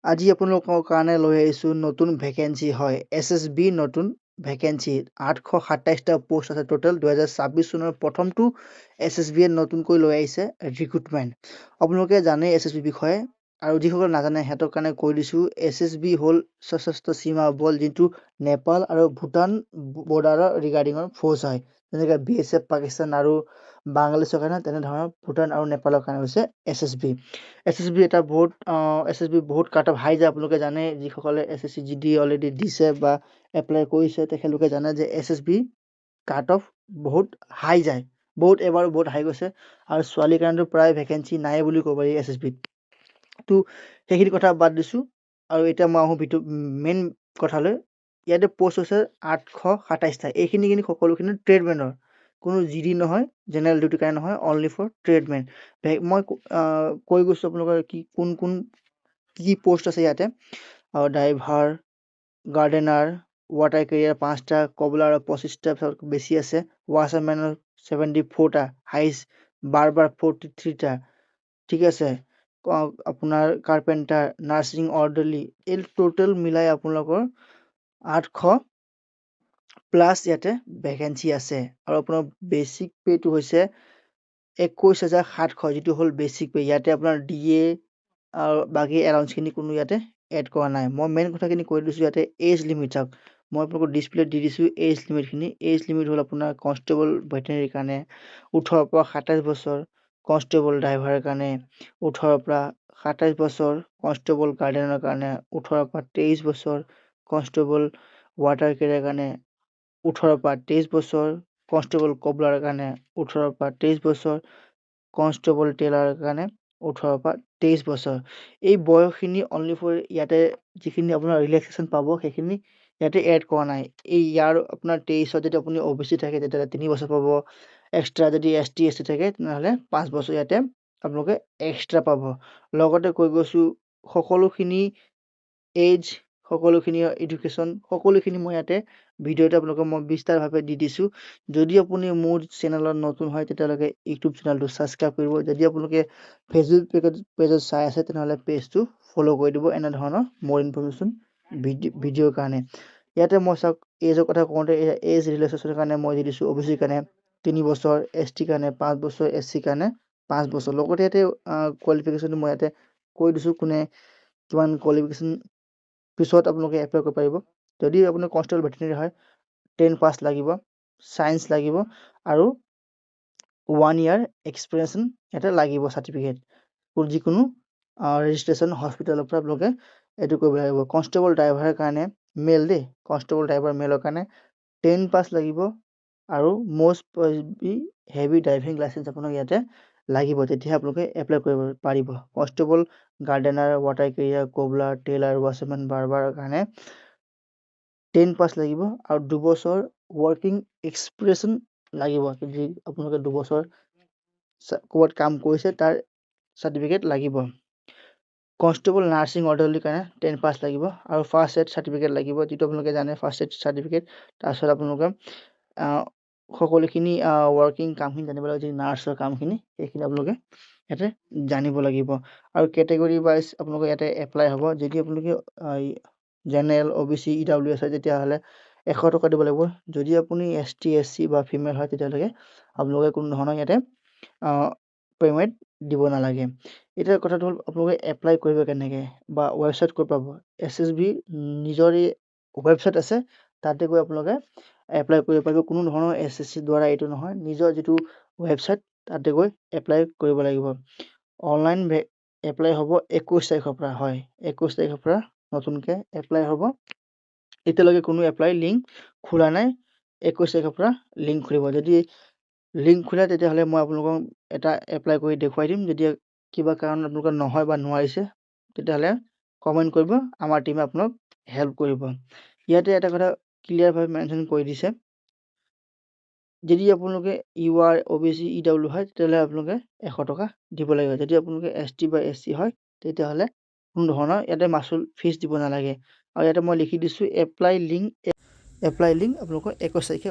আজি আপোনালোকৰ কাৰণে লৈ আহিছোঁ নতুন ভেকেঞ্চি হয় SSB নতুন ভেকেঞ্চি 827টা পোষ্ট আছে টোটেল 2026 চনৰ প্ৰথমটো SSB নতুনকৈ লৈ আহিছে ৰিক্ৰুটমেণ্ট আপোনালোকে জানে SSB বিষয়ে আৰু যিসকল নাজানে সিহঁতৰ কাৰণে কৈ দিছোঁ SSB হ'ল সশস্ত্ৰ সীমা বল যিটো নেপাল আৰু ভূটান বৰ্ডাৰৰ ৰিগাৰ্ডিঙৰ ফ'ৰ্চ হয় যেনেকৈ BSF পাকিস্তান আৰু বাংলাদেশৰ কাৰণে তেনেধৰণৰ ভূটান আৰু নেপালৰ কাৰণে হৈছে SSB এটা SSB বহুত কাট অফ হাই যায় আপোনালোকে জানে যিসকলে SSC GD অলৰেডি দিছে বা এপ্লাই কৰিছে তেখেতলোকে জানে যে SSB কাট অফ বহুত হাই যায় এবাৰ বহুত হাই গৈছে আৰু ছোৱালীৰ কাৰণেতো প্ৰায় ভেকেঞ্চি নাই বুলি ক'ব পাৰি SSB তো সেইখিনি কথা বাদ দিছোঁ আৰু এতিয়া মই আহোঁ মেইন কথালৈ ইয়াতে পোষ্ট হৈছে 827টা এইখিনি সকলোখিনি ট্ৰেডমেনৰ কোনো GD নহয় জেনেৰেল ডিউটি কাৰণে নহয় অনলি ফৰ ট্ৰেডমেন মই কৈ গৈছোঁ আপোনালোকৰ কোন কি পোষ্ট আছে ইয়াতে ড্ৰাইভাৰ গাৰ্ডেনাৰ ৱাটাৰ কেৰিয়াৰ 5টা কবলাৰ 25টা বেছি আছে ৱাছাৰমেনৰ 74টা হাইষ্ট বাৰবাৰ 43টা ঠিক আছে আপোনাৰ কাৰ্পেণ্টাৰ নাৰ্ছিং অৰ্ডাৰলি এই টোটেল মিলাই আপোনালোকৰ 800 প্লাছ ইয়াতে ভেকেঞ্চি আছে আৰু আপোনাৰ বেচিক পে'টো হৈছে 21,700 যিটো হ'ল বেচিক পে ইয়াতে আপোনাৰ DA আৰু বাকী এলাউন্সখিনি কোনো ইয়াতে এড কৰা নাই মই মেইন কথাখিনি কৈ দিছোঁ ইয়াতে এজ লিমিট চাওক মই আপোনালোকক ডিছপ্লেত দি দিছোঁ এজ লিমিটখিনি এজ লিমিট হ'ল আপোনাৰ কনষ্টেবল ভেটেনেৰীৰ কাৰণে 18 পৰা 27 বছৰ কনষ্টেবল ড্ৰাইভাৰৰ কাৰণে 18 পৰা 27 বছৰ কনষ্টেবল গাৰ্ডেনৰ কাৰণে 18 পৰা 23 বছৰ কনষ্টেবল ৱাটাৰ কেৰিয়াৰ কাৰণে 18 পৰা 23 বছৰ কনষ্টেবল কবলাৰ কাৰণে 18 পৰা 23 বছৰ কনষ্টেবল টেইলাৰৰ কাৰণে 18 পৰা 23 বছৰ এই বয়সখিনি অনলি ফৰ ইয়াতে যিখিনি আপোনাৰ ৰিলেক্সেশ্যন পাব সেইখিনি ইয়াতে এড কৰা নাই ইয়াৰ আপোনাৰ 23ত যদি আপুনি OBC থাকে তেতিয়াহ'লে 3 বছৰ পাব এক্সট্ৰা যদি ST SC থাকে তেনেহ'লে 5 বছৰ ইয়াতে আপোনালোকে এক্সট্ৰা পাব লগতে কৈ গৈছোঁ সকলোখিনি এজ সকলোখিনি এডুকেশ্যন সকলোখিনি মই ইয়াতে ভিডিঅ'তে আপোনালোকক মই বিস্তাৰভাৱে দি দিছোঁ যদি আপুনি মোৰ চেনেলত নতুন হয় তেতিয়ালৈকে ইউটিউব চেনেলটো ছাবস্ক্ৰাইব কৰিব যদি আপোনালোকে ফেচবুক পেজত চাই আছে তেনেহ'লে পেজটো ফ'ল' কৰি দিব এনেধৰণৰ মোৰ ইনফৰমেশ্যন ভিডিঅ'ৰ কাৰণে ইয়াতে মই চাওক এজৰ কথা কওঁতে এজ ৰিলেক্সেশ্যনৰ কাৰণে মই দি দিছোঁ OBC কাৰণে 3 বছৰ ST কাৰণে 5 বছৰ SC কাৰণে 5 বছৰ লগতে ইয়াতে কোৱালিফিকেশ্যনটো মই ইয়াতে কৈ দিছোঁ কোনে কিমান কোৱালিফিকেশ্যন পিছত আপোনালোকে এপ্লাই কৰিব পাৰিব যদি আপুনি কনষ্টেবল ভেটেনেৰী হয় 10 পাছ লাগিব চায়েন্স লাগিব আৰু 1 ইয়াৰ এক্সপিৰিয়েঞ্চ ইয়াতে লাগিব চাৰ্টিফিকেট যিকোনো ৰেজিষ্ট্ৰেশ্যন হস্পিটেলৰ পৰা আপোনালোকে এইটো কৰিব লাগিব কনষ্টেবল ড্ৰাইভাৰৰ কাৰণে মেল দেই কনষ্টেবল ড্ৰাইভাৰ মেলৰ কাৰণে 10 পাছ লাগিব আৰু মষ্ট হেভি ড্ৰাইভিং লাইচেঞ্চ আপোনাক ইয়াতে লাগিব তেতিয়াহে আপোনালোকে এপ্লাই কৰিব পাৰিব constable gardener water carrier cobbler tailor washerman বাৰবাৰৰ কাৰণে 10 পাছ লাগিব আৰু 2 বছৰ ৱৰ্কিং এক্সপিৰিয়েঞ্চ লাগিব যদি আপোনালোকে 2 বছৰ ক'ৰবাত কাম কৰিছে তাৰ চাৰ্টিফিকেট লাগিব কনষ্টেবল নাৰ্ছিং অৰ্ডাৰলিৰ কাৰণে 10 পাছ লাগিব আৰু ফাৰ্ষ্ট এড চাৰ্টিফিকেট লাগিব যিটো আপোনালোকে জানে ফাৰ্ষ্ট এড চাৰ্টিফিকেট তাৰপিছত আপোনালোকে সকলোখিনি ৱৰ্কিং কামখিনি জানিব লাগিব যি নাৰ্ছৰ কামখিনি সেইখিনি আপোনালোকে ইয়াতে জানিব লাগিব আৰু কেটেগৰী ৱাইজ আপোনালোকে ইয়াতে এপ্লাই হ'ব যদি আপোনালোকে জেনেৰেল OBC EWS হয় তেতিয়াহ'লে 100 টকা দিব লাগিব যদি আপুনি ST SC বা ফিমেল হয় তেতিয়াহ'লে আপোনালোকে কোনো ধৰণৰ ইয়াতে পে'মেণ্ট দিব নালাগে এতিয়া কথাটো হ'ল আপোনালোকে এপ্লাই কৰিব কেনেকৈ বা ৱেবছাইট ক'ত পাব SSB নিজৰে ৱেবছাইট আছে তাতে গৈ আপোনালোকে এপ্লাই কৰিব পাৰিব কোনো ধৰণৰ SSC দ্বাৰা এইটো নহয় নিজৰ যিটো ৱেবছাইট তাতে গৈ এপ্লাই কৰিব লাগিব অনলাইন এপ্লাই হ'ব 21 তাৰিখৰ পৰা হয় 21 তাৰিখৰ পৰা নতুনকৈ এপ্লাই হ'ব এতিয়ালৈকে কোনো এপ্লাই লিংক খোলা নাই 21 তাৰিখৰ পৰা লিংক খুলিব যদি লিংক খোলে তেতিয়াহ'লে মই আপোনালোকক এটা এপ্লাই কৰি দেখুৱাই দিম যদি কিবা কাৰণত আপোনালোকৰ নহয় বা নোৱাৰিছে তেতিয়াহ'লে কমেণ্ট কৰিব আমাৰ টীমে আপোনাক হেল্প কৰিব ইয়াতে এটা কথা ক্লিয়াৰভাৱে মেনশ্যন কৰি দিছে যদি আপোনালোকে UR OBC EW হয় তেতিয়াহ'লে আপোনালোকে 100 টকা দিব লাগিব যদি আপোনালোকে ST বা SC হয় তেতিয়াহ'লে কোনো ধৰণৰ ইয়াতে মাচুল ফিজ দিব নালাগে আৰু ইয়াতে মই লিখি দিছোঁ এপ্লাই লিংক আপোনালোকৰ 21 তাৰিখে